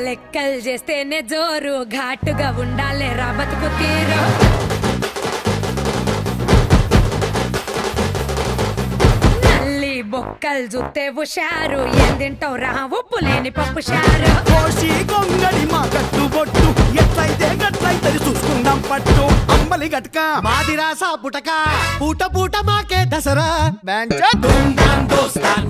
లెక్కలు చేస్తేనే జోరు ఘాటుగా ఉండాలే రా బతుకు తీరు నల్లి బొక్కలు జుత్తే హుషారు ఏం తింటావు రా ఉప్పు లేని పప్పు షారు కోసి కొంగడి మా కట్టుబొట్టు ఎట్లయితే గట్లయితే చూసుకుందాం పట్టు అంబలి గట్క మాదిరాసా పుటక పూట పూట మాకే దసరా దోస్తాన్